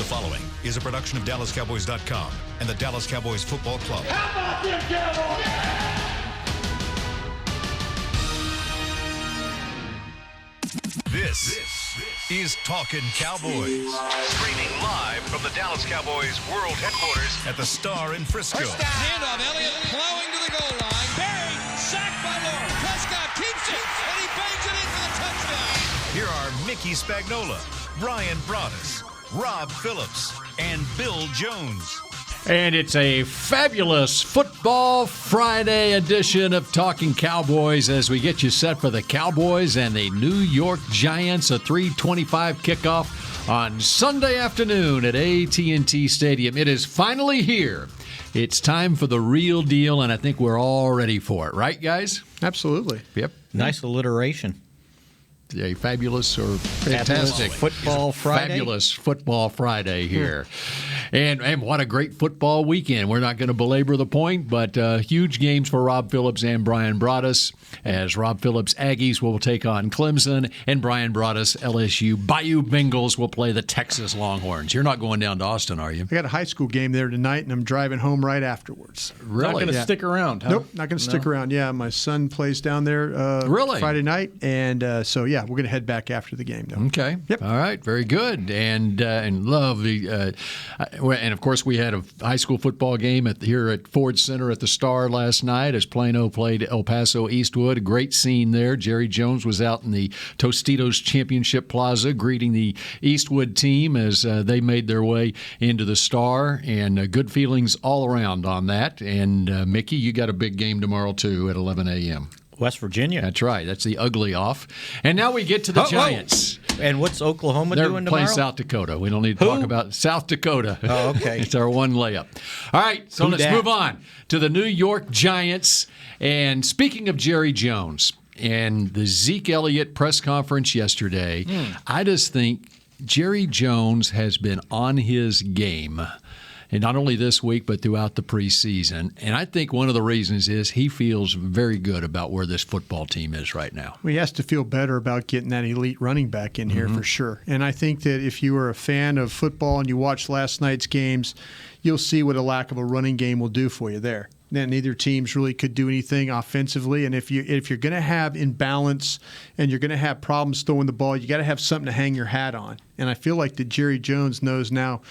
following is a production of DallasCowboys.com and the Dallas Cowboys Football Club. How about them Cowboys? This is Talkin' Cowboys. Streaming live from the Dallas Cowboys World Headquarters at the Star in Frisco. First down. Handoff. Elliott plowing to the goal line. Barry, sacked by Lawrence. Prescott keeps it, and he bangs it in for the touchdown. Here are Mickey Spagnola, Brian Broaddus, Rob Phillips, and Bill Jones. And it's a fabulous Football Friday edition of Talking Cowboys as we get you set for the Cowboys and the New York Giants, a 3:25 kickoff on Sunday afternoon at AT&T Stadium. It is finally here. It's time for the real deal, and I think we're all ready for it. Right, guys? Absolutely. Yep. Nice alliteration. A fabulous or fantastic Football Friday. Fabulous Football Friday here. And what a great football weekend. We're not going to belabor the point, but huge games for Rob Phillips and Brian Broaddus, as Rob Phillips Aggies will take on Clemson, and Brian Broaddus LSU Bayou Bengals will play the Texas Longhorns. You're not going down to Austin, are you? I got a high school game there tonight, and I'm driving home right afterwards. Really? Not going to stick around, huh? Nope, not going to stick around. Yeah, my son plays down there Friday night, and so, yeah, we're going to head back after the game, though. Okay. Yep. All right. Very good. And love the and of course we had a high school football game here at Ford Center at the Star last night as Plano played El Paso Eastwood. A great scene there. Jerry Jones was out in the Tostitos Championship Plaza greeting the Eastwood team as they made their way into the Star, and good feelings all around on that. And Mickey, you got a big game tomorrow too at 11 a.m. West Virginia. That's right. That's the ugly off. And now we get to the Giants. And what's Oklahoma They're doing playing tomorrow? South Dakota. We don't need to talk about South Dakota. Oh, okay. It's our one layup. All right, so let's move on to the New York Giants. And speaking of Jerry Jones and the Zeke Elliott press conference yesterday, I just think Jerry Jones has been on his game. And not only this week, but throughout the preseason. And I think one of the reasons is he feels very good about where this football team is right now. Well, he has to feel better about getting that elite running back in here for sure. And I think that if you are a fan of football and you watched last night's games, you'll see what a lack of a running game will do for you there. Then neither teams really could do anything offensively. And if you're going to have imbalance and you're going to have problems throwing the ball, you got to have something to hang your hat on. And I feel like that Jerry Jones knows now.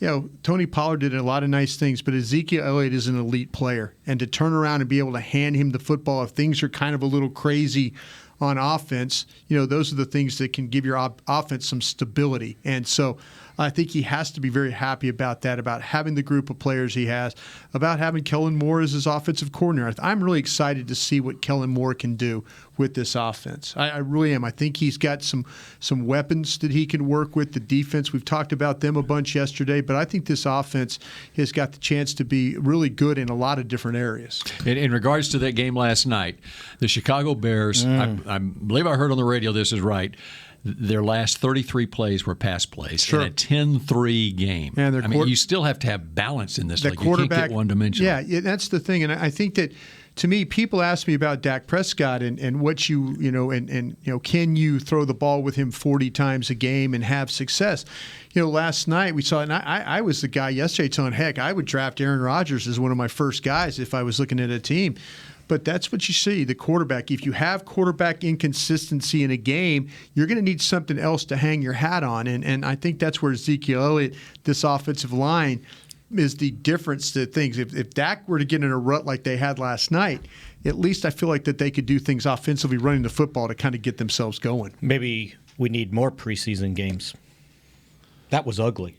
You know, Tony Pollard did a lot of nice things, but Ezekiel Elliott is an elite player. And to turn around and be able to hand him the football if things are kind of a little crazy on offense, you know, those are the things that can give your offense some stability. And so I think he has to be very happy about that, about having the group of players he has, about having Kellen Moore as his offensive coordinator. I'm really excited to see what Kellen Moore can do with this offense. I really am. I think he's got some weapons that he can work with. The defense, we've talked about them a bunch yesterday, but I think this offense has got the chance to be really good in a lot of different areas. In regards to that game last night, the Chicago Bears, I believe I heard on the radio this is right, their last 33 plays were pass plays in a 10-3 game. And you still have to have balance in this league. You can't get one-dimensional. Yeah, that's the thing. And I think that, to me, people ask me about Dak Prescott and what can you throw the ball with him 40 times a game and have success? You know, last night we saw, and I was the guy yesterday telling, heck, I would draft Aaron Rodgers as one of my first guys if I was looking at a team. But that's what you see, the quarterback. If you have quarterback inconsistency in a game, you're going to need something else to hang your hat on. And I think that's where Ezekiel Elliott, this offensive line, is the difference to things. If Dak were to get in a rut like they had last night, at least I feel like that they could do things offensively running the football to kind of get themselves going. Maybe we need more preseason games. That was ugly.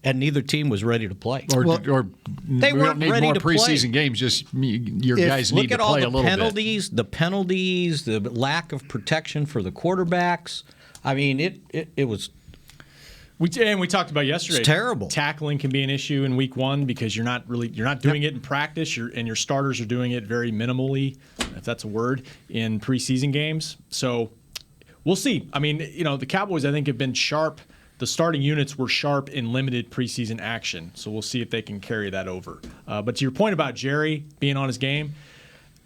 And neither team was ready to play. Or they we weren't don't need ready more to preseason play. games. Just your guys need to play a little bit. Look at all the penalties, the lack of protection for the quarterbacks. I mean, it was. We talked about yesterday. It's terrible. Tackling can be an issue in week one because you're not doing it in practice. Your starters are doing it very minimally, if that's a word, in preseason games. So we'll see. I mean, the Cowboys I think have been sharp. The starting units were sharp in limited preseason action, so we'll see if they can carry that over. But to your point about Jerry being on his game,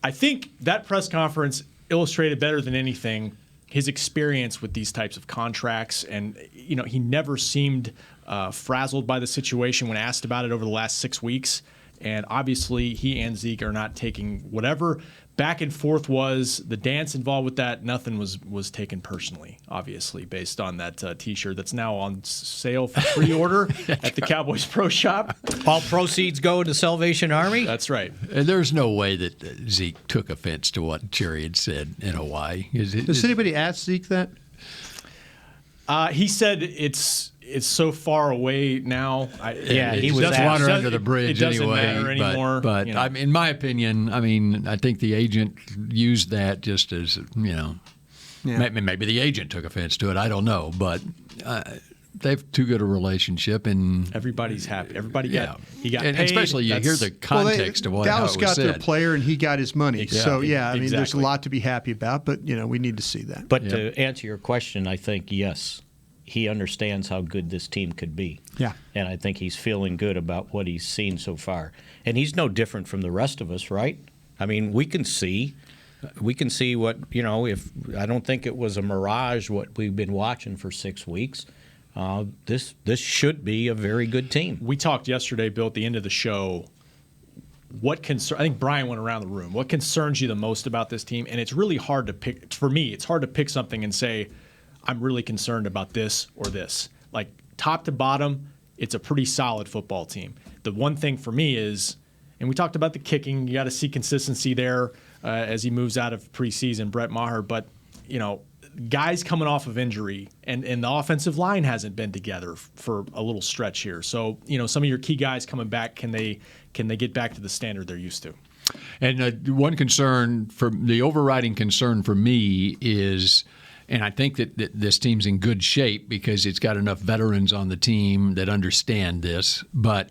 I think that press conference illustrated better than anything his experience with these types of contracts, and he never seemed frazzled by the situation when asked about it over the last 6 weeks. And obviously, he and Zeke are not taking whatever back and forth was, the dance involved with that. Nothing was taken personally, obviously, based on that T-shirt that's now on sale for pre-order at the Cowboys Pro Shop. All proceeds go to Salvation Army? That's right. And there's no way that Zeke took offense to what Jerry had said in Hawaii. Does anybody ask Zeke that? He said it's so far away now. He was that's water under the bridge it doesn't anyway. matter anymore. But I mean, in my opinion, I think the agent used that just as maybe the agent took offense to it. I don't know, but they've too good a relationship, and everybody's happy. Everybody he got and paid. especially you hear the context of what Dallas how it got was their said. player, and he got his money. So I mean, there's a exactly. lot to be happy about, but we need to see that. But to answer your question, I think yes, he understands how good this team could be. Yeah. And I think he's feeling good about what he's seen so far. And he's no different from the rest of us, right? I mean, we can see what, if I don't think it was a mirage what we've been watching for 6 weeks. This should be a very good team. We talked yesterday, Bill, at the end of the show. I think Brian went around the room. What concerns you the most about this team? And it's really hard to pick. For me, it's hard to pick something and say, I'm really concerned about this or this. Like top to bottom, it's a pretty solid football team. The one thing for me is, and we talked about the kicking, you got to see consistency there as he moves out of preseason, Brett Maher. But, guys coming off of injury and the offensive line hasn't been together for a little stretch here. So, some of your key guys coming back, can they get back to the standard they're used to? And one concern, the overriding concern for me is, and I think that this team's in good shape because it's got enough veterans on the team that understand this, but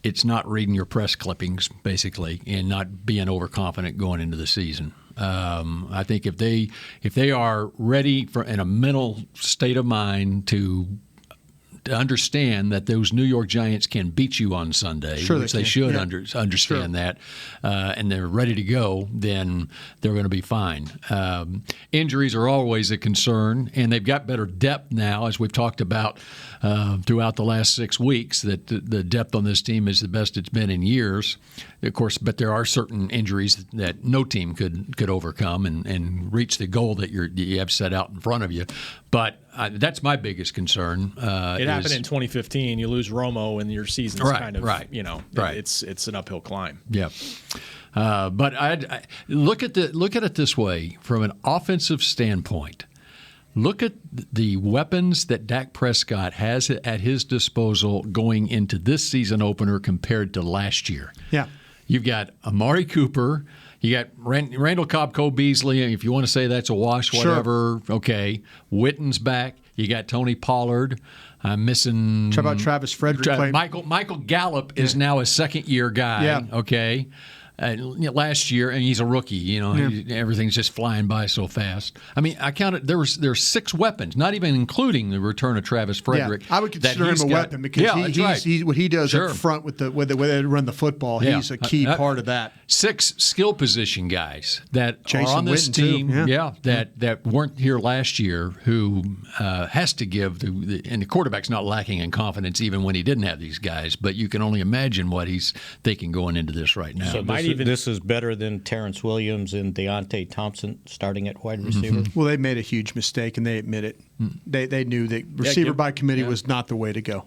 it's not reading your press clippings, basically, and not being overconfident going into the season. I think if they are ready in a mental state of mind to understand that those New York Giants can beat you on Sunday, which they should understand that, and they're ready to go, then they're going to be fine. Injuries are always a concern, and they've got better depth now, as we've talked about throughout the last 6 weeks, that the depth on this team is the best it's been in years. Of course, but there are certain injuries that no team could overcome and reach the goal that you have set out in front of you. But that's my biggest concern. It happened in 2015. You lose Romo, and your season's it's an uphill climb. Yeah. But I look at it this way from an offensive standpoint. Look at the weapons that Dak Prescott has at his disposal going into this season opener compared to last year. Yeah. You've got Amari Cooper. You got Randall Cobb, Cole Beasley. If you want to say that's a wash, whatever, okay. Witten's back. You got Tony Pollard. I'm missing. How about Travis Frederick? Michael Gallop is now a second-year guy. Yeah. Okay. Last year, and he's a rookie. Everything's just flying by so fast. I mean, I counted. There's 6 weapons, not even including the return of Travis Frederick. Yeah, I would consider him a weapon because he's what he does up front with the way they run the football. He's a key part of that. 6 skill position guys that Jason are on this Witten team, too. that weren't here last year, who has to give and the quarterback's not lacking in confidence even when he didn't have these guys. But you can only imagine what he's thinking going into this right now. So this is better than Terrence Williams and Deontay Thompson starting at wide receiver. Mm-hmm. Well, they made a huge mistake, and they admit it. They knew that receiver by committee was not the way to go.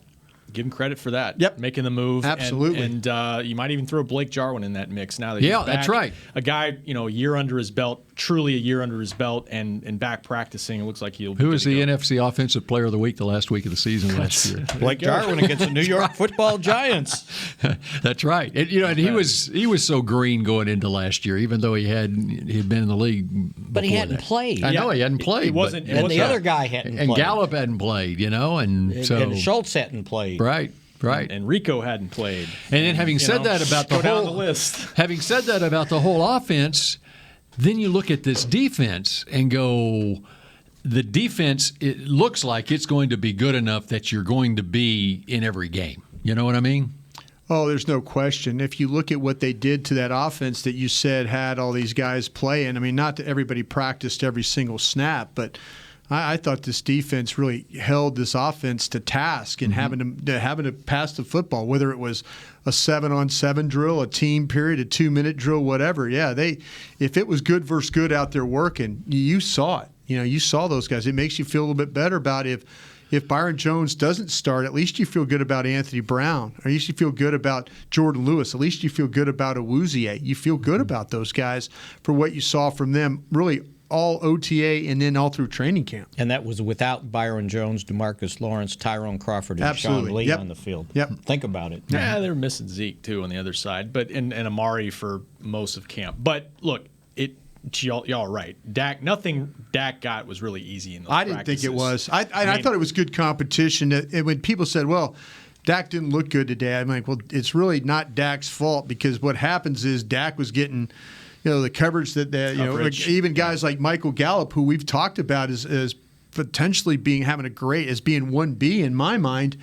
Give him credit for that. Yep. Making the move. Absolutely. And you might even throw Blake Jarwin in that mix now that he's back. That's right. A guy, a year under his belt, truly a year under his belt, and back practicing. It looks like he'll be Who good was to the go. NFC Offensive Player of the Week the last week of the season last year? Blake Jarwin against the New York Football Giants. That's right. And he was so green going into last year, even though he'd been in the league before. But he hadn't played. I know he hadn't played. And the other guy hadn't played. And Gallop hadn't played, and Schultz hadn't played. Right. And Rico hadn't played. And then having said that about the down the list. Having said that about the whole offense, then you look at this defense and go, the defense, it looks like it's going to be good enough that you're going to be in every game. You know what I mean? Oh, there's no question. If you look at what they did to that offense that you said had all these guys playing, I mean, not that everybody practiced every single snap, but I thought this defense really held this offense to task and having to pass the football, whether it was a 7-on-7 drill, a team period, a 2-minute drill, whatever. Yeah, if it was good versus good out there working, you saw it. You saw those guys. It makes you feel a little bit better about if Byron Jones doesn't start, at least you feel good about Anthony Brown. At least you feel good about Jordan Lewis. At least you feel good about Awuzie. You feel good about those guys for what you saw from them, really all OTA and then all through training camp. And that was without Byron Jones, DeMarcus Lawrence, Tyrone Crawford, and Absolutely. Sean Lee Yep. on the field. Yep. Think about it. Yeah, they're missing Zeke, too, on the other side, but and Amari for most of camp. But, look, y'all are right. Nothing Dak got was really easy in those I didn't think it was. I thought it was good competition. And when people said, well, Dak didn't look good today, I'm like, well, it's really not Dak's fault because what happens is Dak was getting – the coverage that like even guys like Michael Gallop, who we've talked about as potentially being 1B in my mind,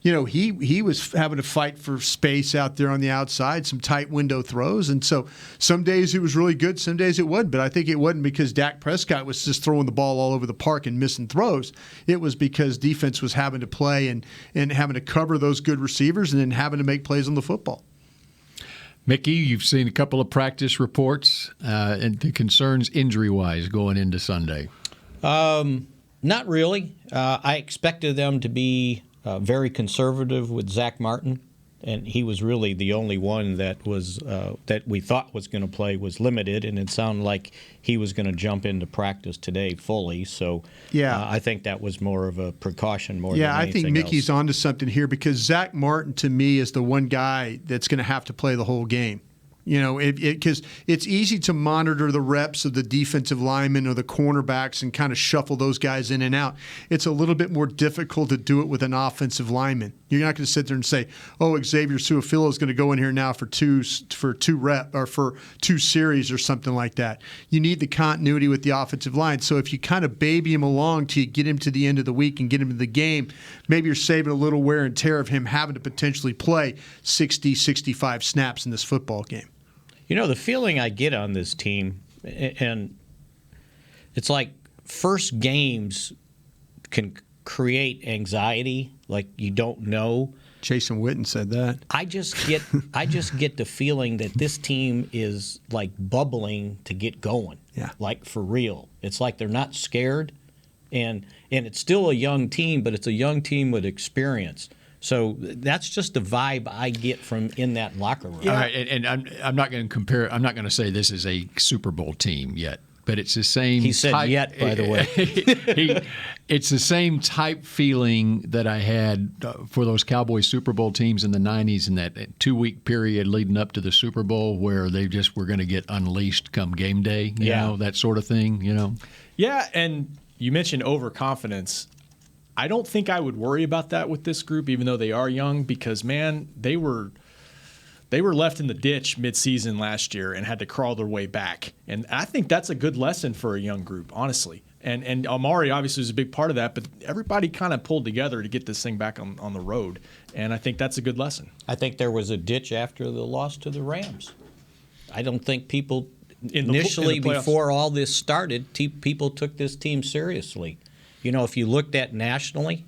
he was having to fight for space out there on the outside, some tight window throws, and so some days it was really good, some days it wasn't. But I think it wasn't because Dak Prescott was just throwing the ball all over the park and missing throws. It was because defense was having to play and having to cover those good receivers and then having to make plays on the football. Mickey, you've seen a couple of practice reports and the concerns injury-wise going into Sunday. Not really. I expected them to be very conservative with Zack Martin, and he was really the only one that was that we thought was going to play was limited, and it sounded like he was going to jump into practice today fully. So I think that was more of a precaution more than anything I think Mickey's onto something here because Zack Martin, to me, is the one guy that's going to have to play the whole game. Because it's easy to monitor the reps of the defensive linemen or the cornerbacks and kind of shuffle those guys in and out. It's a little bit more difficult to do it with an offensive lineman. You're not going to sit there and say, "Oh, Xavier Su'a-Filo is going to go in here now for two series or something like that." You need the continuity with the offensive line. So if you kind of baby him along till you get him to the end of the week and get him to the game, maybe you're saving a little wear and tear of him having to potentially play 60, 65 snaps in this football game. The feeling I get on this team, and it's like first games can create anxiety, like you don't know. Jason Witten said that. I just get the feeling that this team is like bubbling to get going. Yeah. Like for real. It's like they're not scared, and it's still a young team, but it's a young team with experience. So that's just the vibe I get from in that locker room. All right, and I'm not going to compare. I'm not going to say this is a Super Bowl team yet, but it's the same. He said type, yet, by the way. It's the same type feeling that I had for those Cowboys Super Bowl teams in the 90s in that 2-week period leading up to the Super Bowl where they just were going to get unleashed come game day, you know, that sort of thing, Yeah, and you mentioned overconfidence. I don't think I would worry about that with this group, even though they are young, because, man, they were left in the ditch midseason last year and had to crawl their way back. And I think that's a good lesson for a young group, honestly. And Amari obviously is a big part of that, but everybody kind of pulled together to get this thing back on the road. And I think that's a good lesson. I think there was a ditch after the loss to the Rams. I don't think people initially, before all this started, people took this team seriously. If you looked at nationally,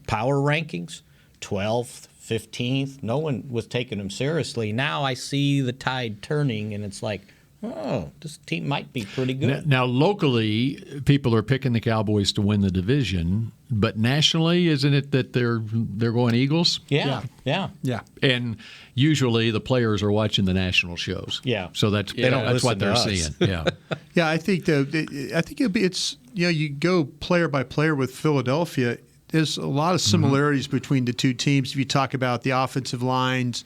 power rankings, 12th, 15th, no one was taking them seriously. Now I see the tide turning, and it's like, oh, this team might be pretty good. Now locally, people are picking the Cowboys to win the division, but nationally, isn't it that they're going Eagles? Yeah. And usually the players are watching the national shows. Yeah. So that's what they're seeing. Yeah. Yeah, I think it's you go player by player with Philadelphia. There's a lot of similarities between the two teams. If you talk about the offensive lines,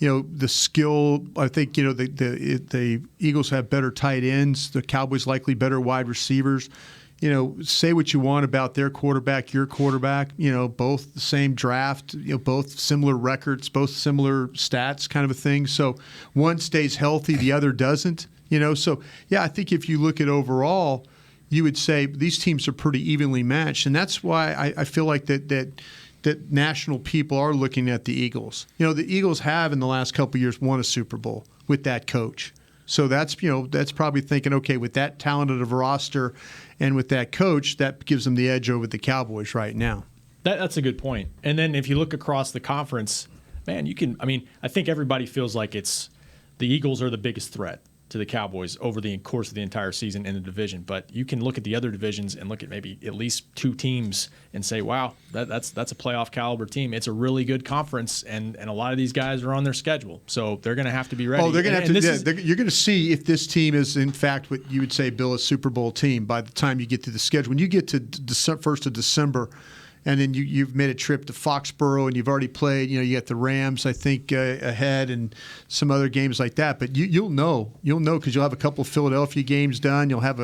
the skill. I think the Eagles have better tight ends. The Cowboys likely better wide receivers. Say what you want about their quarterback, your quarterback. Both the same draft. Both similar records, both similar stats, kind of a thing. So one stays healthy, the other doesn't. So I think if you look at overall, you would say these teams are pretty evenly matched, and that's why I feel like that that national people are looking at the Eagles. You know, the Eagles have in the last couple of years won a Super Bowl with that coach. So that's probably thinking, okay, with that talented of a roster and with that coach, that gives them the edge over the Cowboys right now. That's a good point. And then if you look across the conference, man, I think everybody feels like it's the Eagles are the biggest threat to the Cowboys over the course of the entire season in the division. But you can look at the other divisions and look at maybe at least two teams and say, wow, that's a playoff caliber team. It's a really good conference, and a lot of these guys are on their schedule. So they're going to have to be ready. Oh, they're going to have to. You're going to see if this team is, in fact, what you would say, Bill, a Super Bowl team by the time you get to the schedule. When you get to the 1st of December, and then you've made a trip to Foxborough, and you've already played. You got the Rams, I think, ahead, and some other games like that. But you'll know because you'll have a couple of Philadelphia games done. You'll have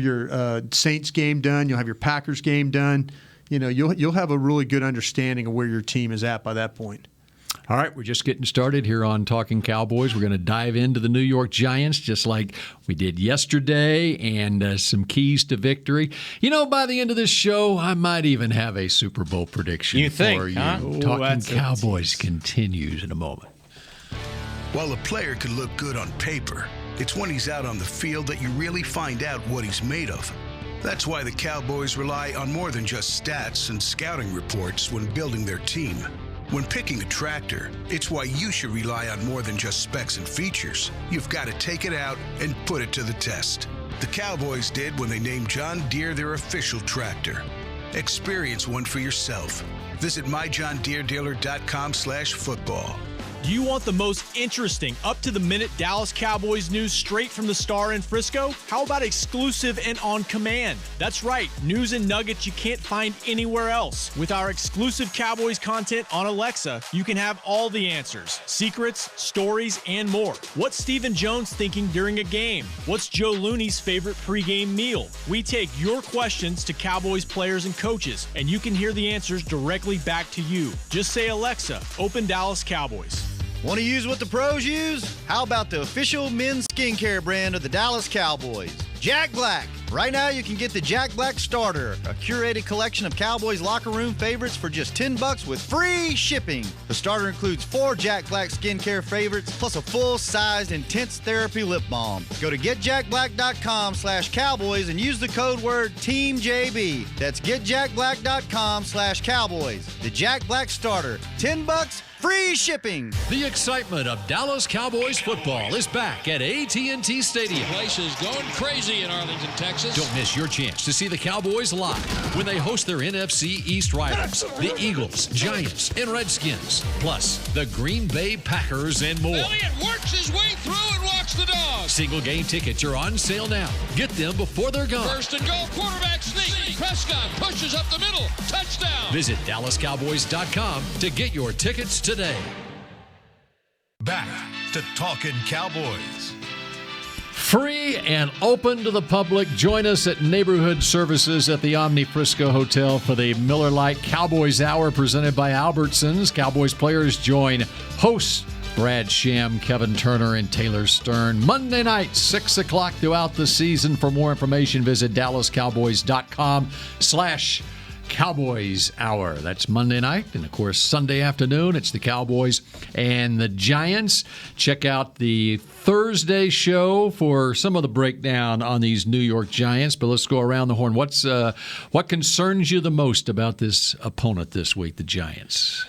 your Saints game done. You'll have your Packers game done. You'll have a really good understanding of where your team is at by that point. All right, we're just getting started here on Talking Cowboys. We're going to dive into the New York Giants just like we did yesterday and some keys to victory. By the end of this show, I might even have a Super Bowl prediction for you. Huh? Talking Cowboys continues in a moment. While a player can look good on paper, it's when he's out on the field that you really find out what he's made of. That's why the Cowboys rely on more than just stats and scouting reports when building their team. When picking a tractor, it's why you should rely on more than just specs and features. You've got to take it out and put it to the test. The Cowboys did when they named John Deere their official tractor. Experience one for yourself. Visit myjohndeeredealer.com/football. Do you want the most interesting, up-to-the-minute Dallas Cowboys news straight from the Star in Frisco? How about exclusive and on command? That's right, news and nuggets you can't find anywhere else. With our exclusive Cowboys content on Alexa, you can have all the answers, secrets, stories, and more. What's Stephen Jones thinking during a game? What's Joe Looney's favorite pregame meal? We take your questions to Cowboys players and coaches, and you can hear the answers directly back to you. Just say, Alexa, open Dallas Cowboys. Want to use what the pros use? How about the official men's skincare brand of the Dallas Cowboys, Jack Black? Right now, you can get the Jack Black Starter, a curated collection of Cowboys locker room favorites for just $10 with free shipping. The starter includes 4 Jack Black skincare favorites, plus a full-sized intense therapy lip balm. Go to getjackblack.com/Cowboys and use the code word TEAMJB. That's getjackblack.com/Cowboys. The Jack Black Starter, $10, free shipping. The excitement of Dallas Cowboys football is back at AT&T Stadium. The place is going crazy in Arlington, Texas. Don't miss your chance to see the Cowboys live when they host their NFC East rivals, the Eagles, Giants, and Redskins, plus the Green Bay Packers and more. Elliott works his way through and walks the dog. Single game tickets are on sale now. Get them before they're gone. First and goal, quarterback sneak. Prescott pushes up the middle. Touchdown. Visit DallasCowboys.com to get your tickets today. Back to Talkin' Cowboys. Free and open to the public. Join us at Neighborhood Services at the Omni Frisco Hotel for the Miller Lite Cowboys Hour presented by Albertsons. Cowboys players join hosts Brad Sham, Kevin Turner, and Taylor Stern. Monday night, 6 o'clock throughout the season. For more information, visit DallasCowboys.com/Cowboys Hour. That's Monday night. And, of course, Sunday afternoon, it's the Cowboys and the Giants. Check out the Thursday show for some of the breakdown on these New York Giants. But let's go around the horn. What concerns you the most about this opponent this week, the Giants?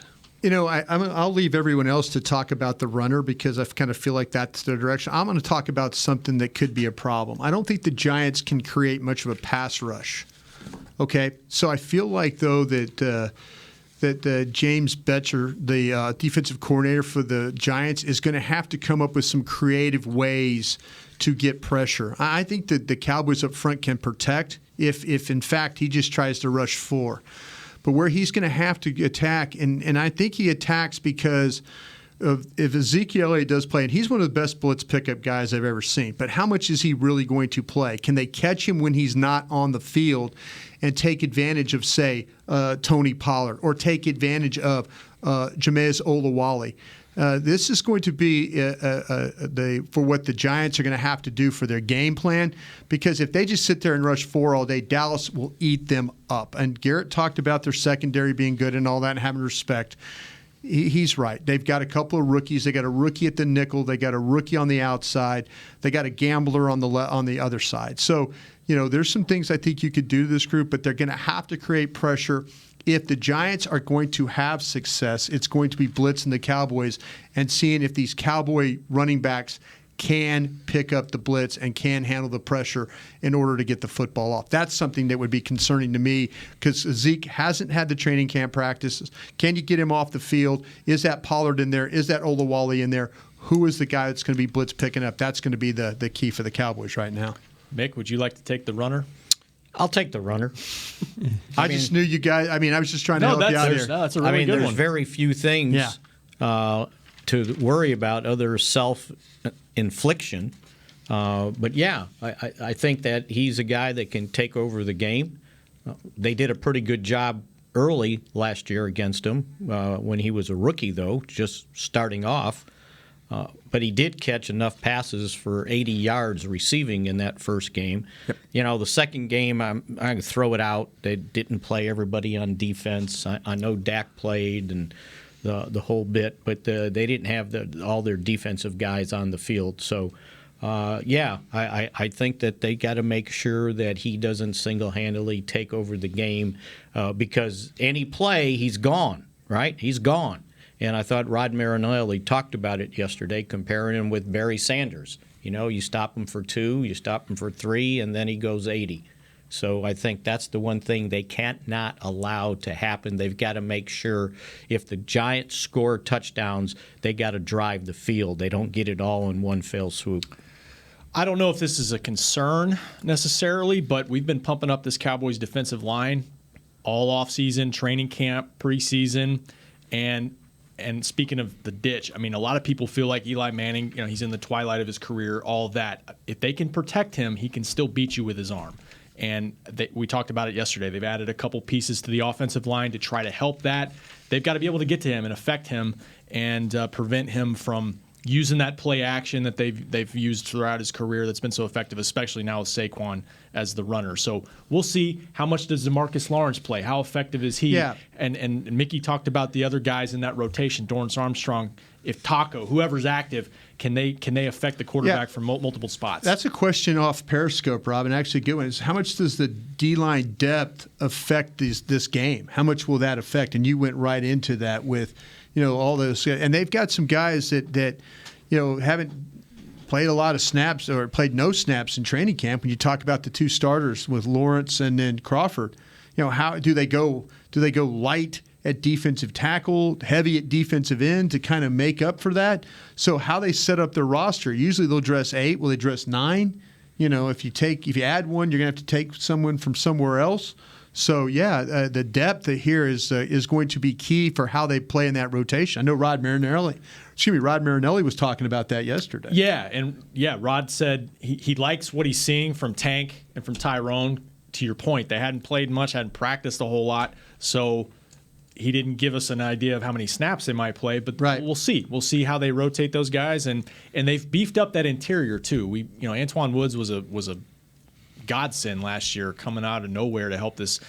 I'll leave everyone else to talk about the runner because I kind of feel like that's the direction. I'm going to talk about something that could be a problem. I don't think the Giants can create much of a pass rush. Okay, so I feel like, though, that James Betcher, the defensive coordinator for the Giants, is going to have to come up with some creative ways to get pressure. I think that the Cowboys up front can protect if in fact, he just tries to rush 4. But where he's going to have to attack, and I think he attacks because if Ezekiel Elliott does play, and he's one of the best blitz pickup guys I've ever seen, but how much is he really going to play? Can they catch him when he's not on the field and take advantage of, say, Tony Pollard, or take advantage of Jameis Olawale? This is going to be for what the Giants are going to have to do for their game plan, because if they just sit there and rush 4 all day, Dallas will eat them up. And Garrett talked about their secondary being good and all that and having respect. He's right. They've got a couple of rookies. They got a rookie at the nickel. They got a rookie on the outside. They got a gambler on the other side. So, there's some things I think you could do to this group, but they're going to have to create pressure. If the Giants are going to have success, it's going to be blitzing the Cowboys and seeing if these Cowboy running backs can pick up the blitz and can handle the pressure in order to get the football off. That's something that would be concerning to me, because Zeke hasn't had the training camp practices. Can you get him off the field? Is that Pollard in there? Is that Olawale in there? Who is the guy that's going to be blitz picking up? That's going to be the key for the Cowboys right now. Mick, would you like to take the runner? I'll take the runner. I just knew you guys. I was just trying to help you out here. No, that's a really good there's one. very few things to worry about other self-infliction. But yeah, I think that he's a guy that can take over the game. They did a pretty good job early last year against him when he was a rookie, though, just starting off. But he did catch enough passes for 80 yards receiving in that first game. Yep. The second game, I'm going to throw it out. They didn't play everybody on defense. I know Dak played and the whole bit, but they didn't have all their defensive guys on the field. So, I think that they got to make sure that he doesn't single-handedly take over the game because any play, he's gone, right? He's gone. And I thought Rod Marinelli talked about it yesterday, comparing him with Barry Sanders. You stop him for 2, you stop him for 3, and then he goes 80. So I think that's the one thing they can't not allow to happen. They've got to make sure if the Giants score touchdowns, they got to drive the field. They don't get it all in one fell swoop. I don't know if this is a concern necessarily, but we've been pumping up this Cowboys defensive line all offseason, training camp, preseason, and speaking of the ditch, a lot of people feel like Eli Manning, he's in the twilight of his career, all of that. If they can protect him, he can still beat you with his arm. And we talked about it yesterday. They've added a couple pieces to the offensive line to try to help that. They've got to be able to get to him and affect him and prevent him from using that play action that they've used throughout his career that's been so effective, especially now with Saquon as the runner. So we'll see how much does DeMarcus Lawrence play. How effective is he? Yeah. And Mickey talked about the other guys in that rotation, Dorrance Armstrong. If Taco, whoever's active, can they affect the quarterback from multiple spots? That's a question off Periscope, Rob, and actually a good one. Is how much does the D-line depth affect this game? How much will that affect? And you went right into that with all those, and they've got some guys that haven't played a lot of snaps or played no snaps in training camp. When you talk about the 2 starters with Lawrence and then Crawford, how do they go? Do they go light at defensive tackle, heavy at defensive end to kind of make up for that? So how they set up their roster? Usually they'll dress 8. Will they dress 9? If you add one, you're gonna have to take someone from somewhere else. So, the depth here is going to be key for how they play in that rotation. I know Rod Marinelli was talking about that yesterday. Rod said he likes what he's seeing from Tank and from Tyrone. To your point, they hadn't played much, hadn't practiced a whole lot, so he didn't give us an idea of how many snaps they might play, but we'll see. We'll see how they rotate those guys, and they've beefed up that interior too. Antoine Woods was a godsend last year, coming out of nowhere to help this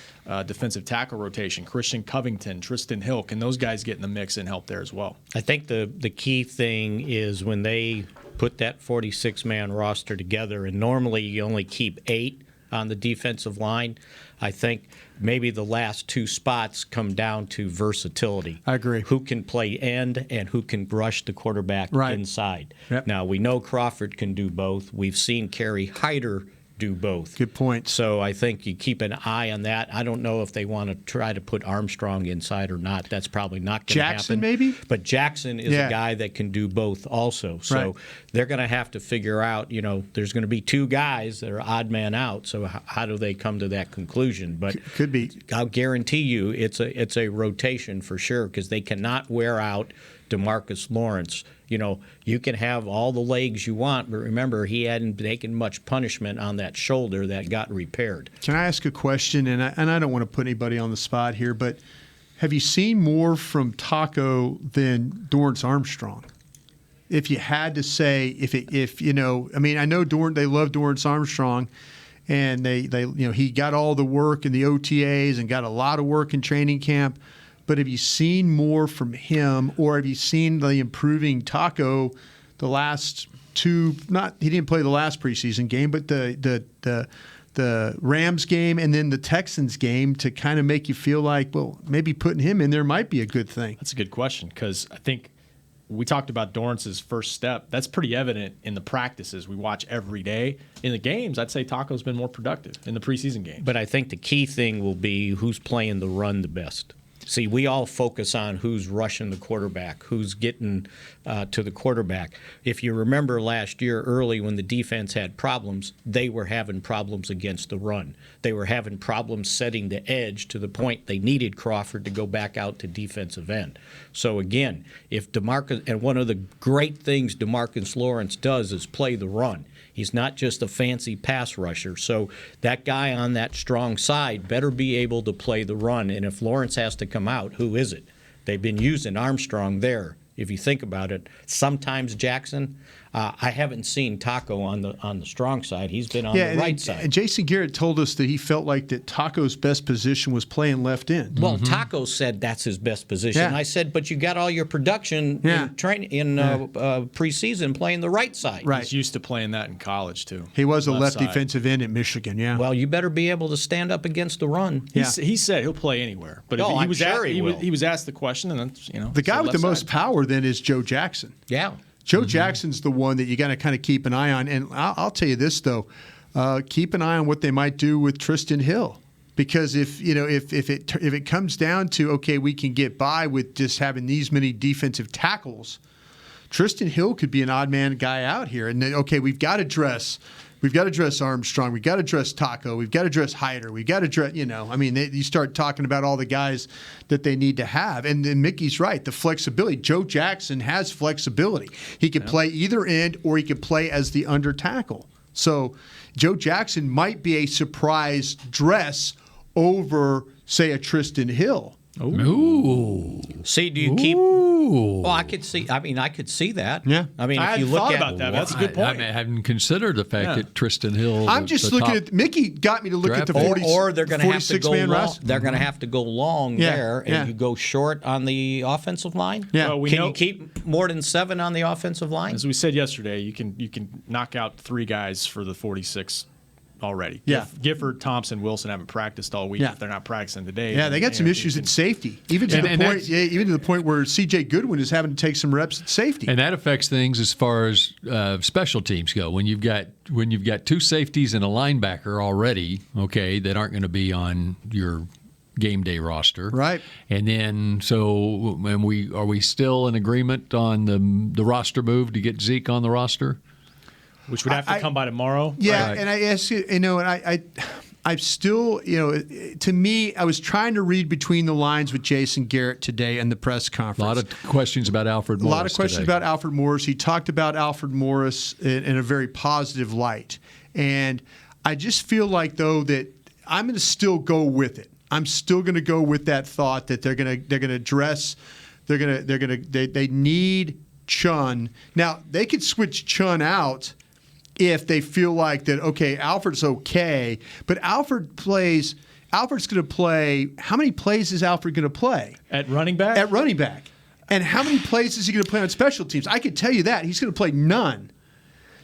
defensive tackle rotation. Christian Covington, Tristan Hill, can those guys get in the mix and help there as well? I think the key thing is when they put that 46-man roster together, and normally you only keep 8 on the defensive line, I think maybe the last 2 spots come down to versatility. I agree. Who can play end and who can rush the quarterback inside. Yep. Now, we know Crawford can do both. We've seen Kerry Hyder do both. Good point. So I think you keep an eye on that. I don't know if they want to try to put Armstrong inside or not. That's probably not going to happen. Jackson, maybe? But Jackson is a guy that can do both also. So they're going to have to figure out, there's going to be 2 guys that are odd man out. So how do they come to that conclusion? But could be. I'll guarantee you it's a rotation for sure, because they cannot wear out DeMarcus Lawrence. You can have all the legs you want, but remember, he hadn't taken much punishment on that shoulder that got repaired. Can I ask a question? And I don't want to put anybody on the spot here, but have you seen more from Taco than Dorrance Armstrong? If you had to say, if you know, I mean, I know they love Dorrance Armstrong, and they he got all the work in the OTAs and got a lot of work in training camp. But have you seen more from him, or have you seen the improving Taco the last two? He didn't play the last preseason game, but the Rams game and then the Texans game to kind of make you feel like, well, maybe putting him in there might be a good thing. That's a good question, because I think we talked about Dorrance's first step. That's pretty evident in the practices we watch every day. In the games, I'd say Taco's been more productive in the preseason games. But I think the key thing will be who's playing the run the best. See, we all focus on who's rushing the quarterback, who's getting to the quarterback. If you remember last year early when the defense had problems, they were having problems against the run. They were having problems setting the edge to the point they needed Crawford to go back out to defensive end. So again, if DeMarcus, and one of the great things DeMarcus Lawrence does is play the run. He's not just a fancy pass rusher. So that guy on that strong side better be able to play the run. And if Lawrence has to come out, who is it? They've been using Armstrong there. If you think about it, sometimes Jackson. I haven't seen Taco on the strong side. He's been on the right side. And Jason Garrett told us that he felt like that Taco's best position was playing left end. Well, Taco said that's his best position. Yeah. I said, but you got all your production in preseason playing the right side. Right. He's used to playing that in college, too. He was a left side. defensive end at Michigan, yeah. Well, you better be able to stand up against the run. Yeah. He said he'll play anywhere. But Oh, he was I'm sure he will. he was asked the question, and then, the guy with the most side. power then is Joe Jackson. Yeah. Joe Jackson's the one that you got to kind of keep an eye on. And I'll tell you this, though. Keep an eye on what they might do with Tristan Hill. Because if it comes down to, okay, we can get by with just having these many defensive tackles, Tristan Hill could be an odd man guy out here. And then, okay, we've got to dress Armstrong. We've got to dress Taco. We've got to dress Hyder. We've got to dress, you start talking about all the guys that they need to have. And then Mickey's right, the flexibility. Joe Jackson has flexibility. He can play either end or he can play as the under tackle. So Joe Jackson might be a surprise dress over, say, a Tristan Hill. Ooh. See, do you keep? Well, I could see. I mean, I could see that. Yeah. I mean, I if you hadn't look thought at about that. That's a good point. I hadn't considered the fact that Tristan Hill. I'm just looking at Mickey got me to look at the 40, or they're going to have to go long. roster. They're going to have to go long there, and you go short on the offensive line. Yeah. Well, Can you keep more than 7 on the offensive line? As we said yesterday, you can knock out 3 guys for the 46 already. Yeah. Gifford, Thompson, Wilson haven't practiced all week. Yeah. If they're not practicing today. Yeah, they got some issues at safety, even to the point where C.J. Goodwin is having to take some reps at safety. And that affects things as far as special teams go. When you've got 2 safeties and a linebacker already, okay, that aren't going to be on your game day roster, right? And then are we still in agreement on the roster move to get Zeke on the roster? Which would have to come by tomorrow. Yeah, right. and I ask you, and I'm still, to me, I was trying to read between the lines with Jason Garrett today in the press conference. A lot of questions about Alfred Morris. A lot of questions about Alfred Morris. He talked about Alfred Morris in a very positive light, and I just feel like though that I'm going to still go with it. I'm still going to go with that thought that they're going to dress. They need Chun. Now they could switch Chun out if they feel like that, okay, Alfred's okay, but Alfred's going to play, how many plays is Alfred going to play? At running back? At running back. And how many plays is he going to play on special teams? I could tell you that. He's going to play none.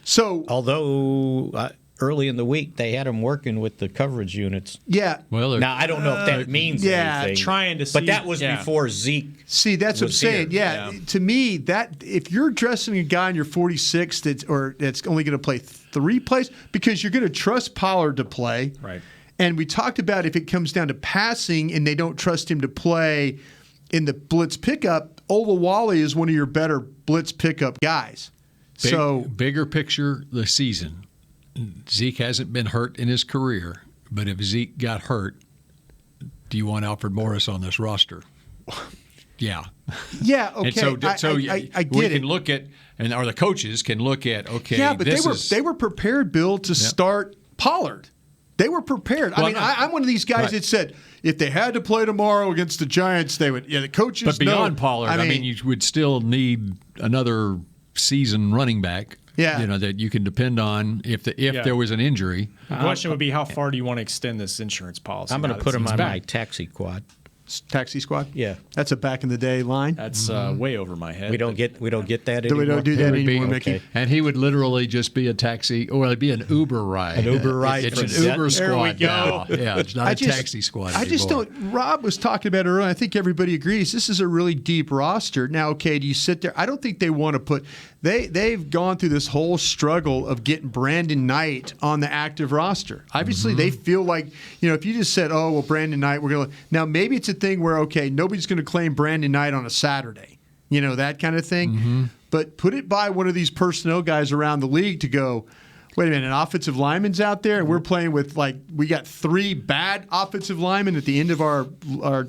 So, although early in the week they had him working with the coverage units. Yeah. Well, now I don't know if that means anything. Trying to see. But that was before Zeke. See, that's what I'm saying. Here. Yeah. To me, that if you're dressing a guy in your 46 that's only going to play 3 plays because you're going to trust Pollard to play. Right. And we talked about if it comes down to passing and they don't trust him to play in the blitz pickup, Olawale is one of your better blitz pickup guys. Bigger picture the season. Zeke hasn't been hurt in his career, but if Zeke got hurt, do you want Alfred Morris on this roster? Yeah. Yeah, okay. And so I get we it. can look at, or the coaches can look at, okay, yeah, but they were prepared, Bill, to start Pollard. They were prepared. Well, I'm one of these guys that said if they had to play tomorrow against the Giants, they would. Yeah, the coaches. But beyond Pollard, I mean, you would still need another season running back. Yeah. That you can depend on if there was an injury. The question would be, how far do you want to extend this insurance policy? I'm going to put him on my taxi squad. Taxi squad? Yeah. That's a back in the day line. That's way over my head. We don't get that anymore. We don't do that anymore, Mickey. And he would literally just be a taxi, or it'd be an Uber ride. An Uber ride. It's an Uber squad. There we go. Now. Yeah, it's not a taxi squad I just anymore. don't. Rob was talking about it earlier. I think everybody agrees this is a really deep roster. Now, okay, do you sit there? I don't think they want to put. They've gone through this whole struggle of getting Brandon Knight on the active roster. Obviously, they feel like, if you just said, oh, well, Brandon Knight, we're going to. Now, maybe it's a thing where, okay, nobody's going to claim Brandon Knight on a Saturday, that kind of thing. But put it by one of these personnel guys around the league to go, wait a minute, an offensive lineman's out there, and we're playing with, we got 3 bad offensive linemen at the end of our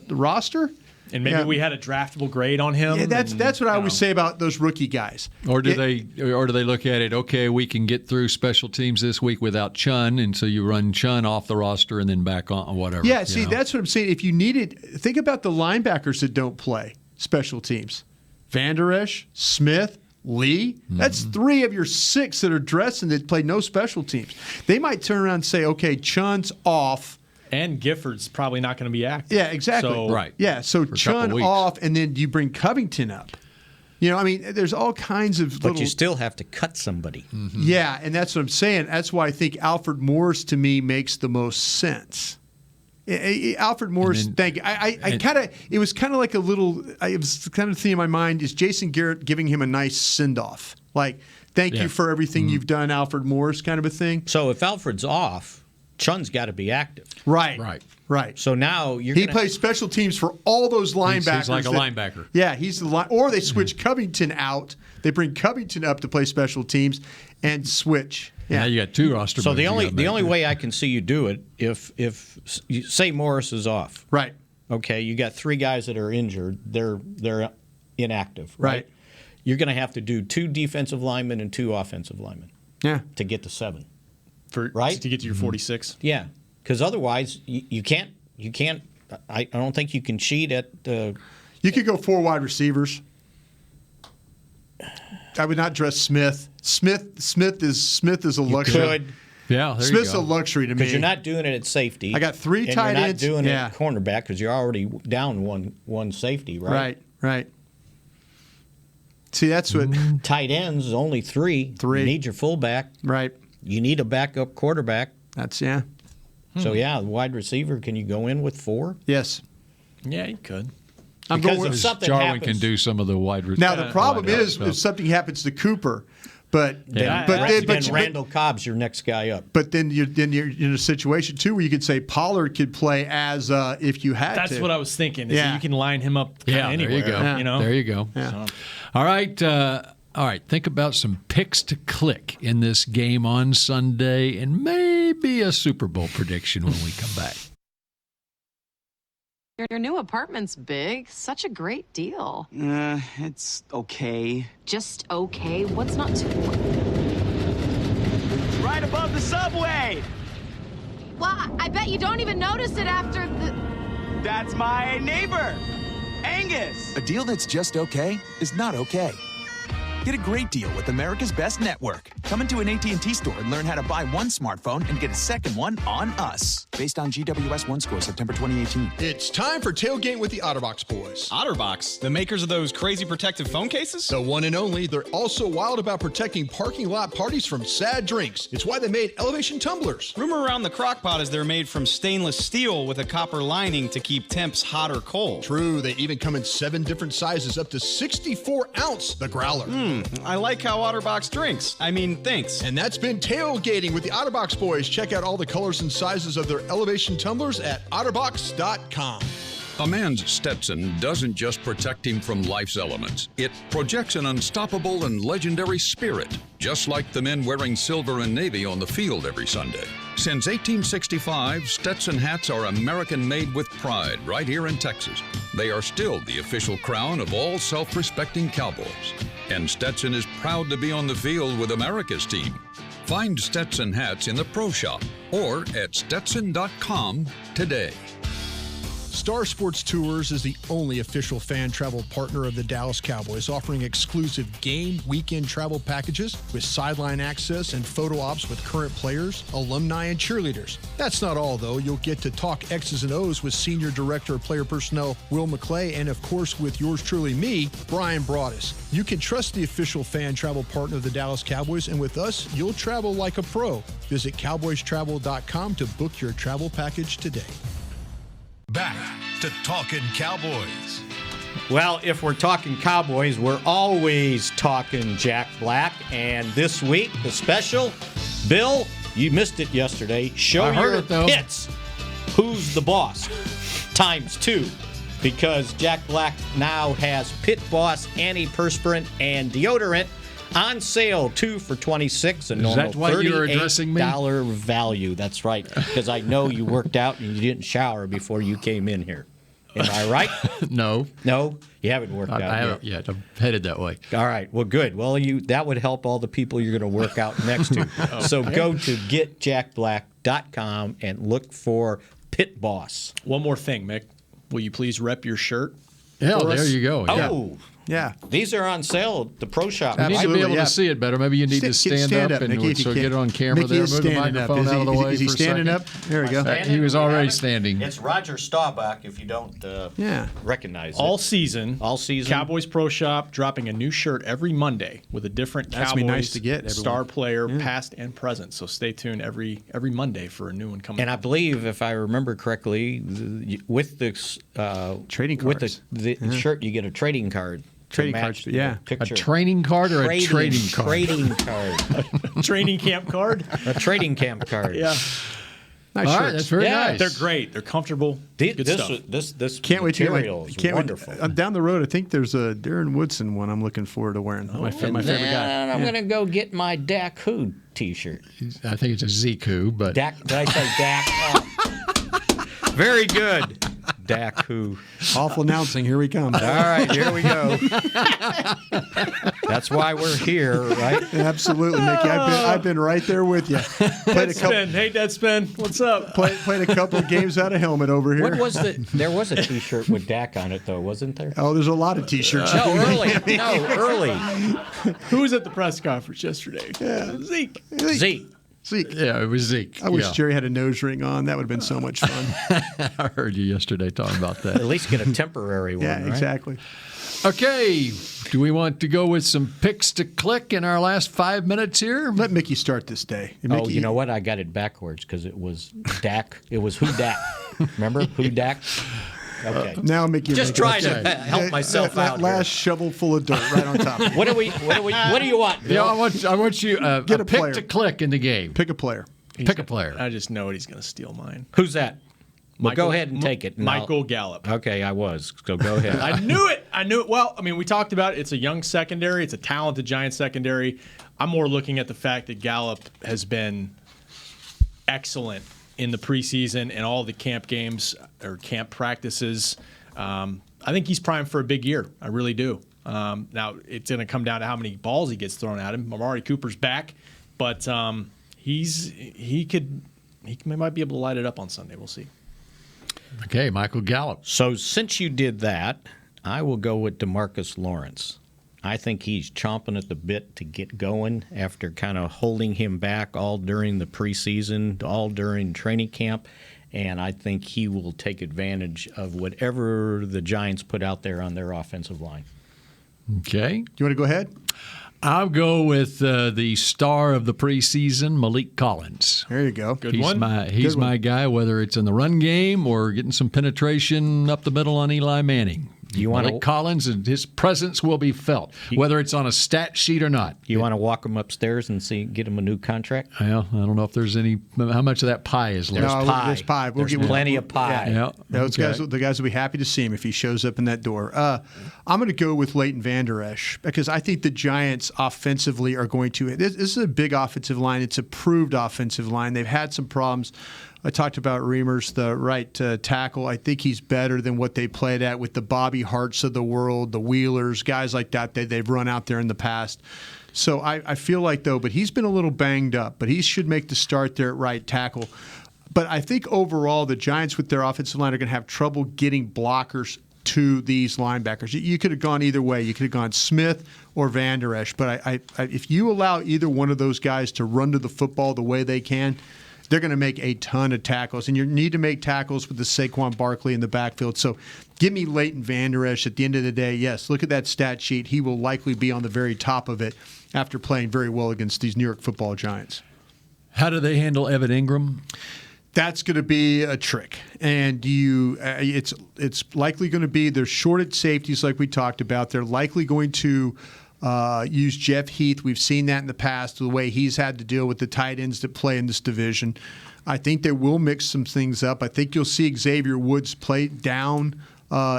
roster? And maybe we had a draftable grade on him. Yeah, that's what I always say about those rookie guys. Or do they look at it? Okay, we can get through special teams this week without Chun, and so you run Chun off the roster and then back on whatever. Yeah, see, that's what I'm saying. If you needed, think about the linebackers that don't play special teams: Van Der Esch, Smith, Lee. That's 3 of your 6 that are dressing that play no special teams. They might turn around and say, okay, Chun's off. And Gifford's probably not going to be active. Yeah, exactly. So, right. Yeah, so Chun off, and then you bring Covington up. There's all kinds of But you still have to cut somebody. Yeah, and that's what I'm saying. That's why I think Alfred Morris, to me, makes the most sense. Alfred Morris, thank you. It was kind of like a little, it was kind of the thing in my mind, is Jason Garrett giving him a nice send-off. Like, thank you for everything you've done, Alfred Morris, kind of a thing. So if Alfred's off, Chun's got to be active. Right. So now he plays special teams for all those linebackers. He's like a linebacker. Yeah, he's the line. Or they switch Covington out. They bring Covington up to play special teams and switch. Yeah, now you got 2 roster. So the only way I can see you do it if you say Morris is off. Right. Okay, you got 3 guys that are injured. They're inactive. Right. You're going to have to do 2 defensive linemen and 2 offensive linemen. Yeah. To get to 7. To get to your 46. Yeah, because otherwise you can't. I don't think you can cheat at. You could go 4 wide receivers. I would not dress Smith. Smith is a luxury. You could. Yeah, Smith's a luxury to me because you're not doing it at safety. I got 3 tight ends. You're not doing it at cornerback because you're already down one safety, right? Right. See, that's what tight ends is only 3. You need your fullback. Right. You need a backup quarterback. That's So wide receiver, can you go in with 4? Yes. Yeah, you could. Because if something Jarwin happens, can do some of the wide receivers. Now the problem is if something happens to Cooper, but Randall Cobb's your next guy up. But then you're in a situation too where you could say Pollard could play as if you had That's to. what I was thinking. Is that you can line him up anywhere. There you go. There you go. Yeah. So, all right. Think about some picks to click in this game on Sunday, and maybe a Super Bowl prediction when we come back. Your new apartment's big. Such a great deal. It's okay. Just okay? What's not to... It's right above the subway! Well, I bet you don't even notice it after the... That's my neighbor, Angus! A deal that's just okay is not okay. Get a great deal with America's Best Network. Come into an AT&T store and learn how to buy one smartphone and get a second one on us. Based on GWS 1 score, September 2018. It's time for Tailgate with the OtterBox boys. OtterBox? The makers of those crazy protective phone cases? The one and only. They're also wild about protecting parking lot parties from sad drinks. It's why they made elevation tumblers. Rumor around the crockpot is they're made from stainless steel with a copper lining to keep temps hot or cold. True. They even come in 7 different sizes, up to 64 ounce, the Growler. I like how OtterBox drinks. Thinks. And that's been Tailgating with the OtterBox boys. Check out all the colors and sizes of their elevation tumblers at otterbox.com. A man's Stetson doesn't just protect him from life's elements. It projects an unstoppable and legendary spirit, just like the men wearing silver and navy on the field every Sunday. Since 1865, Stetson hats are American-made with pride right here in Texas. They are still the official crown of all self-respecting Cowboys. And Stetson is proud to be on the field with America's team. Find Stetson hats in the Pro Shop or at Stetson.com today. Star Sports Tours is the only official fan travel partner of the Dallas Cowboys, offering exclusive game weekend travel packages with sideline access and photo ops with current players, alumni, and cheerleaders. That's not all, though. You'll get to talk X's and O's with Senior Director of Player Personnel Will McClay, and of course with yours truly, me, Brian Broaddus. You can trust the official fan travel partner of the Dallas Cowboys, and with us, you'll travel like a pro. Visit cowboystravel.com to book your travel package today. Back to Talkin' Cowboys. Well, if we're talking Cowboys, we're always talking Jack Black. And this week, the special, Bill, you missed it yesterday. Show your pits. Who's the boss? ×2. Because Jack Black now has Pit Boss antiperspirant and deodorant on sale, 2 for $26, a normal $38 value. That's right, because I know you worked out and you didn't shower before you came in here. Am I right? No. No? You haven't worked out I haven't yet. I'm headed that way. All right. Well, good. Well, that would help all the people you're going to work out next to. Okay. So go to getjackblack.com and look for Pit Boss. One more thing, Mick. Will you please rep your shirt? Yeah, there you go. Oh. Yeah. These are on sale at the Pro Shop. You need to be able to see it better. Maybe you need to stand up and Mickey, so get it on camera there. Move the microphone out of the way. Is he standing up? There we go. He was already standing. It's Roger Staubach, if you don't recognize it. All season. Cowboys Pro Shop dropping a new shirt every Monday with a different Cowboys star player, past and present. So stay tuned every Monday for a new one coming. And I believe, if I remember correctly, with the trading cards. with the shirt, you get a trading card. Trading cards, A training card or a trading card? Trading card. Training camp card? A trading camp card. Yeah. Nice All shirts. right, that's very nice. They're great. They're comfortable. Good stuff. This can't wait to material is wonderful. Down the road, I think there's a Darren Woodson one I'm looking forward to wearing. My favorite guy. I'm going to go get my Dak Who t-shirt. I think it's a Zeke Who, but Dak. Did I say Dak? Oh. Very good. Dak Who. Awful announcing. Here we come. All right, here we go. That's why we're here, right? Absolutely, Mickey. I've been right there with you. Hey, Deadspin. What's up? Played a couple of games out of helmet over here. What was there was a T-shirt with Dak on it, though, wasn't there? Oh, there's a lot of T-shirts. Early. Who was at the press conference yesterday? Yeah. Zeke. Yeah, it was Zeke. I wish Jerry had a nose ring on. That would have been so much fun. I heard you yesterday talking about that. At least get a temporary one, Yeah, right? exactly. Okay, do we want to go with some picks to click in our last 5 minutes here? Let Mickey start this day. Oh, you know what? I got it backwards because it was Dak. It was Who Dak. Remember? Who Dak? Okay. Now Mickey. Just trying to help myself out. That last shovel full of dirt right on top. What do you want, Bill? Yeah, I want you get a pick player to click in the game. Pick a player. Pick a player. I just know he's going to steal mine. Who's that? Well, go ahead and take it. Michael Gallop. Okay, I was. So go ahead. I knew it. Well, I mean, we talked about it. It's a young secondary. It's a talented Giant secondary. I'm more looking at the fact that Gallop has been excellent in the preseason and all the camp games or camp practices. I think he's primed for a big year. I really do. Now, it's going to come down to how many balls he gets thrown at him. Amari Cooper's back, but he might be able to light it up on Sunday. We'll see. Okay, Michael Gallop. So since you did that, I will go with DeMarcus Lawrence. I think he's chomping at the bit to get going after kind of holding him back all during the preseason, all during training camp. And I think he will take advantage of whatever the Giants put out there on their offensive line. Okay. Do you want to go ahead? I'll go with the star of the preseason, Malik Collins. There you go. He's my guy, whether it's in the run game or getting some penetration up the middle on Eli Manning. Malik Collins and his presence will be felt, whether it's on a stat sheet or not. You want to walk him upstairs and get him a new contract? Well, I don't know if there's how much of that pie is left. There's pie. There's plenty of pie. Yeah. The guys will be happy to see him if he shows up in that door. I'm going to go with Leighton Vander Esch because I think the Giants offensively are going to. This is a big offensive line. It's a proved offensive line. They've had some problems. I talked about Reimers, the right tackle. I think he's better than what they played at with the Bobby Harts of the world, the Wheelers, guys like that they've run out there in the past. So I feel like, though, but he's been a little banged up, but he should make the start there at right tackle. But I think overall the Giants with their offensive line are going to have trouble getting blockers to these linebackers. You could have gone either way. You could have gone Smith or Van Der Esch. But if you allow either one of those guys to run to the football the way they can, they're going to make a ton of tackles. And you need to make tackles with the Saquon Barkley in the backfield. So give me Leighton Van Der Esch at the end of the day. Yes, look at that stat sheet. He will likely be on the very top of it after playing very well against these New York Football Giants. How do they handle Evan Engram? That's going to be a trick, and it's likely going to be they're short at safeties like we talked about. They're likely going to use Jeff Heath. We've seen that in the past, the way he's had to deal with the tight ends that play in this division. I think they will mix some things up. I think you'll see Xavier Woods play down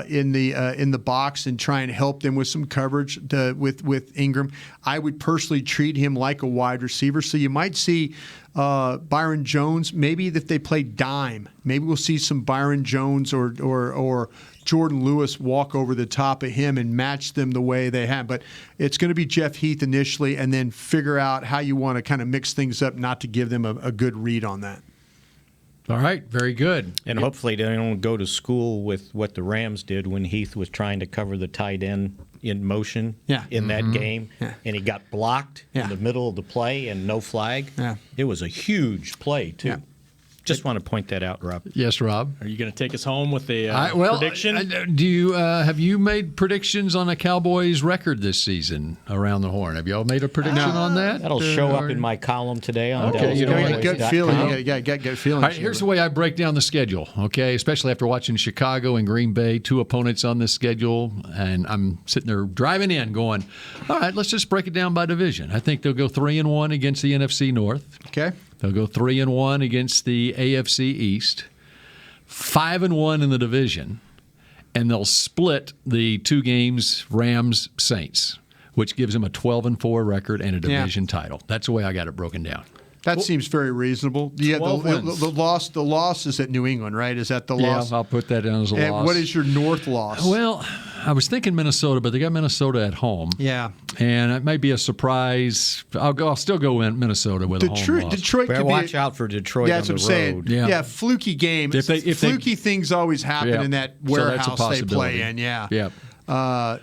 in the box and try and help them with some coverage with Engram. I would personally treat him like a wide receiver. So you might see Byron Jones, maybe if they play dime, maybe we'll see some Byron Jones or Jordan Lewis walk over the top of him and match them the way they have. But it's going to be Jeff Heath initially, and then figure out how you want to kind of mix things up, not to give them a good read on that. All right, very good. And hopefully they don't go to school with what the Rams did when Heath was trying to cover the tight end in motion in that game, and he got blocked in the middle of the play and no flag. Yeah. It was a huge play, too. Yeah. Just want to point that out, Rob. Yes, Rob. Are you going to take us home with a prediction? Do you have you made predictions on the Cowboys' record this season around the horn? Have y'all made a prediction on that? That'll show up in my column today on Okay, you got gut feeling. You got gut feeling. All right, here's the way I break down the schedule, okay? Especially after watching Chicago and Green Bay, two opponents on this schedule, and I'm sitting there driving in going, all right, let's just break it down by division. I think they'll go 3-1 against the NFC North. Okay. They'll go 3-1 against the AFC East, 5-1 in the division, and they'll split the 2 games Rams-Saints, which gives them a 12-4 record and a division title. That's the way I got it broken down. That seems very reasonable. Yeah, the loss is at New England, right? Is that the loss? Yeah, I'll put that down as a loss. What is your North loss? Well, I was thinking Minnesota, but they got Minnesota at home. Yeah, and it might be a surprise. I'll still go in Minnesota with a home loss. Detroit could watch out for Detroit. That's on what the I'm road. saying. Yeah, fluky game. Fluky things always happen in that warehouse they play in. Yeah.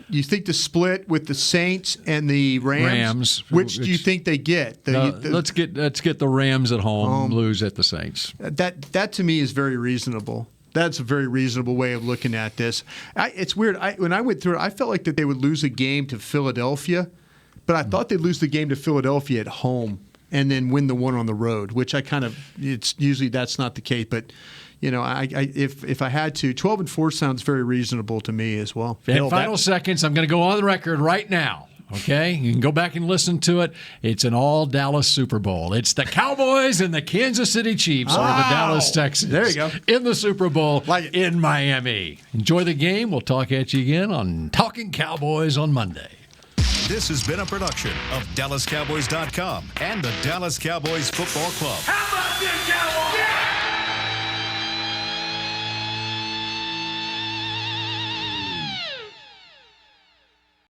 You think the split with the Saints and the Rams? Which do you think they get? Let's get the Rams at home, lose at the Saints. That to me is very reasonable. That's a very reasonable way of looking at this. It's weird. When I went through it, I felt like that they would lose a game to Philadelphia, but I thought they'd lose the game to Philadelphia at home and then win the one on the road, which it's usually that's not the case. But if I had to, 12-4 sounds very reasonable to me as well. In final seconds, I'm going to go on the record right now. Okay, you can go back and listen to it. It's an all-Dallas Super Bowl. It's the Cowboys and the Kansas City Chiefs, or the Dallas Texans. There you go. In the Super Bowl in Miami. Enjoy the game. We'll talk at you again on Talking Cowboys on Monday. This has been a production of DallasCowboys.com and the Dallas Cowboys Football Club. How about this, Cowboys?